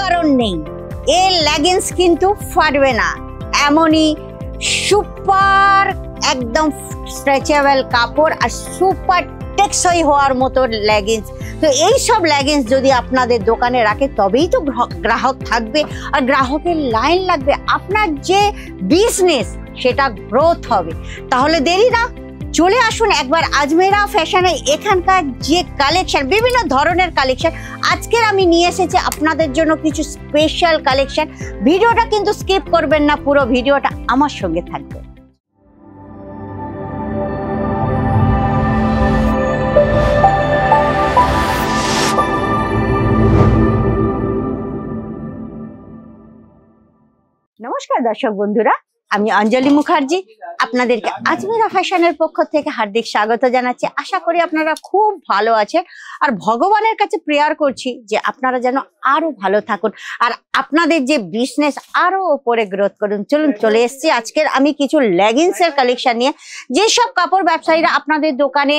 কারণ নেই, এর লেগিংস কিন্তু ফাটবে না। এমনই সুপার একদম স্ট্রেচেবল কাপড় আর সুপার টেকসই হওয়ার মতো লেগিংস। তো এই সব লেগিংস যদি আপনাদের দোকানে রাখে তবেই তো গ্রাহক থাকবে, আর গ্রাহকের লাইন লাগবে, আপনার যে বিজনেস সেটা গ্রোথ হবে। তাহলে দেরি না, চলে আসুন একবার আজমেরা ফ্যাশনে। এখানকার যে কালেকশন, বিভিন্ন ধরনের কালেকশন, আজকের আমি নিয়ে এসেছি আপনাদের জন্য কিছু স্পেশাল কালেকশন। ভিডিওটা কিন্তু স্কিপ করবেন না, পুরো ভিডিওটা আমার সঙ্গে থাকবে। নমস্কার দর্শক বন্ধুরা, আমি অঞ্জলি মুখার্জি আপনাদেরকে আজমেরা ফ্যাশনের পক্ষ থেকে হার্দিক স্বাগত জানাচ্ছি। আশা করি আপনারা খুব ভালো আছেন, আর ভগবানের কাছে প্রেয়ার করছি যে আপনারা যেন আরো ভালো থাকুন আর আপনাদের যে বিজনেস আরো উপরে গ্রোথ করুন। চলুন, চলে এসেছি আজকের আমি কিছু লেগিংসের কালেকশন নিয়ে। যেসব কাপড় ব্যবসায়ীরা আপনাদের দোকানে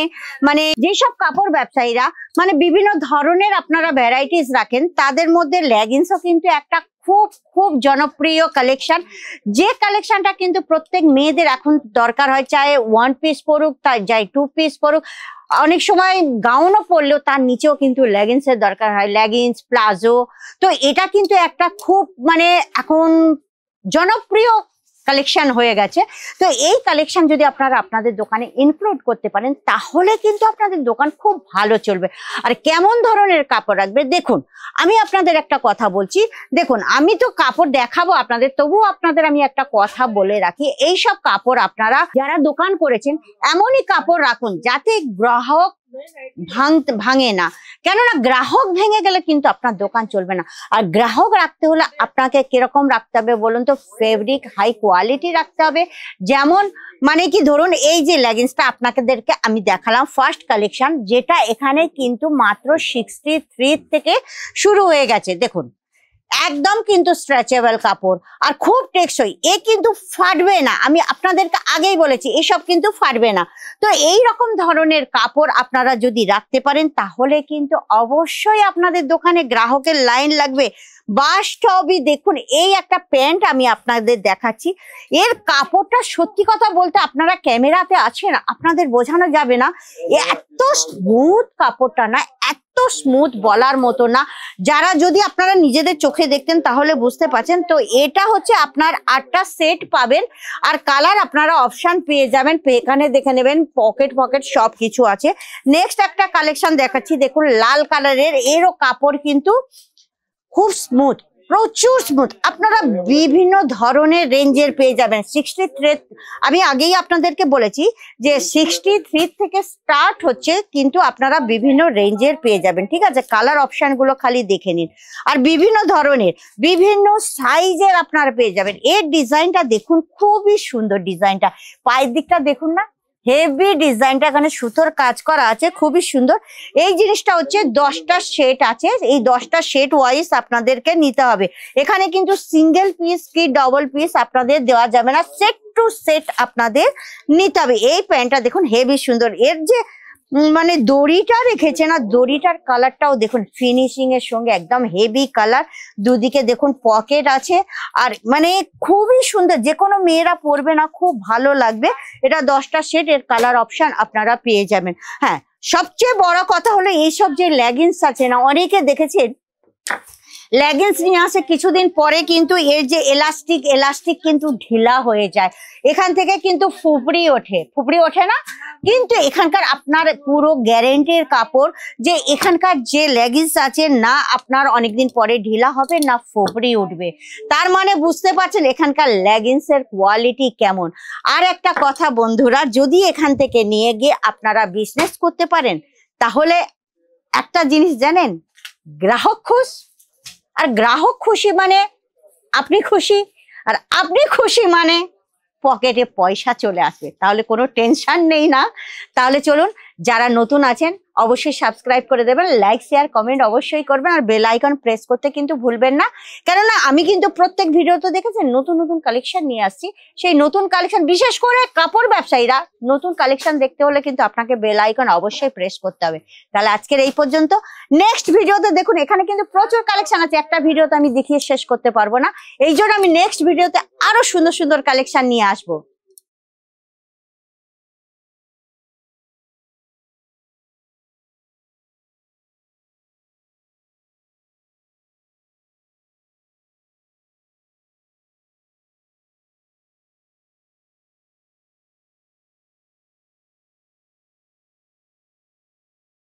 মানে বিভিন্ন ধরনের আপনারা ভ্যারাইটিস রাখেন, তাদের মধ্যে লেগিংসও কিন্তু একটা খুব খুব জনপ্রিয় কালেকশন। যে কালেকশনটা কিন্তু প্রত্যেক মেয়েদের এখন দরকার হয়, চাই ওয়ান পিস পরুক, চাই টু পিস পরুক, অনেক সময় গাউনও পরলেও তার নিচেও কিন্তু লেগিংসের দরকার হয়, লেগিংস, প্লাজো। তো এটা কিন্তু একটা খুব মানে এখন জনপ্রিয় কালেকশন হয়ে গেছে। তো এই কালেকশন যদি আপনারা আপনাদের দোকানে ইনক্লুড করতে পারেন তাহলে কিন্তু আপনাদের দোকান খুব ভালো চলবে। আর কেমন ধরনের কাপড় রাখবে, দেখুন আমি আপনাদের একটা কথা বলছি, দেখুন আমি তো কাপড় দেখাবো আপনাদের, তবুও আপনাদের আমি একটা কথা বলে রাখি, এই সব কাপড় আপনারা যারা দোকান করেছেন এমনই কাপড় রাখুন যাতে গ্রাহক ভাঙে না, কেননা গ্রাহক ভেঙে গেলে কিন্তু আপনার দোকান চলবে না। আর গ্রাহক রাখতে হলে আপনাকে কিরকম রাখতে হবে বলুন তো, ফেব্রিক হাই কোয়ালিটি রাখতে হবে। যেমন মানে কি ধরুন, এই যে লেগিংসটা আপনাদেরকে আমি দেখালাম ফার্স্ট কালেকশন, যেটা এখানে কিন্তু মাত্র 63 থেকে শুরু হয়ে গেছে। দেখুন একদম কিন্তু স্ট্রেচেবল কাপড় আর খুব টেকসই, এ কিন্তু ফাটবে না। আমি আপনাদেরকে আগেই বলেছি এসব কিন্তু ফাটবে না। তো এই রকম ধরনের কাপড় আপনারা যদি রাখতে পারেন তাহলে কিন্তু অবশ্যই আপনাদের দোকানে গ্রাহকের লাইন লাগবে। বাস্তবই দেখুন, এই একটা প্যান্ট আমি আপনাদের দেখাচ্ছি, এর কাপড়টা সত্যি কথা বলতে আপনারা ক্যামেরাতে আছেন, আপনাদের বোঝানো যাবে না, এত স্মুথ কাপড়টা না, এত স্মুথ বলার মতো না। যারা যদি আপনারা নিজেদের চোখে দেখতেন তাহলে বুঝতে পারছেন। তো এটা হচ্ছে আপনার 8টা সেট পাবেন, আর কালার আপনারা অপশন পেয়ে যাবেন, এখানে দেখে নেবেন, পকেট সব কিছু আছে। নেক্সট একটা কালেকশন দেখাচ্ছি, দেখুন লাল কালারের, এরও কাপড় কিন্তু খুব স্মুথ, প্রচুর স্মুথ, আপনারা বিভিন্ন ধরনের রেঞ্জের পেয়ে যাবেন। 63, আমি আগেই আপনাদেরকে বলেছি যে 63 থেকে স্টার্ট হচ্ছে, কিন্তু আপনারা বিভিন্ন রেঞ্জের পেয়ে যাবেন, ঠিক আছে। কালার অপশন গুলো খালি দেখে নিন, আর বিভিন্ন ধরনের বিভিন্ন সাইজের আপনারা পেয়ে যাবেন। এর ডিজাইনটা দেখুন, খুবই সুন্দর ডিজাইনটা, পায়ের দিকটা দেখুন না, হেভি ডিজাইনটা, এখানে সুতোর কাজ করা আছে, খুবই সুন্দর। এই জিনিসটা হচ্ছে 10টা সেট আছে, এই 10টা সেট ওয়াইজ আপনাদেরকে নিতে হবে। এখানে কিন্তু সিঙ্গেল পিস কি ডবল পিস আপনাদের দেওয়া যাবে না, সেট টু সেট আপনাদের নিতে হবে। এই প্যান্টটা দেখুন হেভি সুন্দর, এর যে মানে দড়িটা রেখেছে না, দড়িটার কালারটাও দেখুন ফিনিশিং এর সঙ্গে একদম হেভি কালার, দুদিকে দেখুন পকেট আছে, আর মানে খুবই সুন্দর, যে কোনো মেয়েরা পরবে না, খুব ভালো লাগবে। এটা 10টা সেট, এর কালার অপশন আপনারা পেয়ে যাবেন। হ্যাঁ, সবচেয়ে বড় কথা হলো এইসব যে লেগিংস আছে না, অনেকে দেখেছেন লেগিংস নিয়ে আসে কিছুদিন পরে কিন্তু এর যে এলাস্টিক কিন্তু ঢিলা হয়ে যায়, এখান থেকে কিন্তু ফুপড়ি ওঠে না। কিন্তু এখানকার আপনার পুরো গ্যারেন্টির কাপড় যে এখানকার যে লেগিংস আছে না আপনার অনেকদিন পরে ঢিলা হবে না ফুপড়ি উঠবে, তার মানে বুঝতে পারছেন এখানকার লেগিংসের কোয়ালিটি কেমন। আর একটা কথা বন্ধুরা, যদি এখান থেকে নিয়ে গিয়ে আপনারা বিজনেস করতে পারেন তাহলে একটা জিনিস জানেন, গ্রাহক খুশ, আর গ্রাহক খুশি মানে আপনি খুশি, আর আপনি খুশি মানে পকেটে পয়সা চলে আসবে, তাহলে কোনো টেনশন নেই না। তাহলে চলুন, যারা নতুন আছেন অবশ্যই সাবস্ক্রাইব করে দেবেন, লাইক শেয়ার কমেন্ট অবশ্যই করবেন, আর বেল আইকন প্রেস করতে কিন্তু ভুলবেন না। কেননা আমি কিন্তু প্রত্যেক ভিডিওতে দেখেছেন নতুন নতুন কালেকশন নিয়ে আসছি। সেই নতুন কালেকশন, বিশেষ করে কাপড় ব্যবসায়ীরা নতুন কালেকশন দেখতে হলে কিন্তু আপনাকে বেল আইকন অবশ্যই প্রেস করতে হবে। তাহলে আজকের এই পর্যন্ত, নেক্সট ভিডিওতে দেখুন এখানে কিন্তু প্রচুর কালেকশন আছে, একটা ভিডিওতে আমি দেখিয়ে শেষ করতে পারবো না, এই জন্য আমি নেক্সট ভিডিওতে আরো সুন্দর সুন্দর কালেকশন নিয়ে আসবো।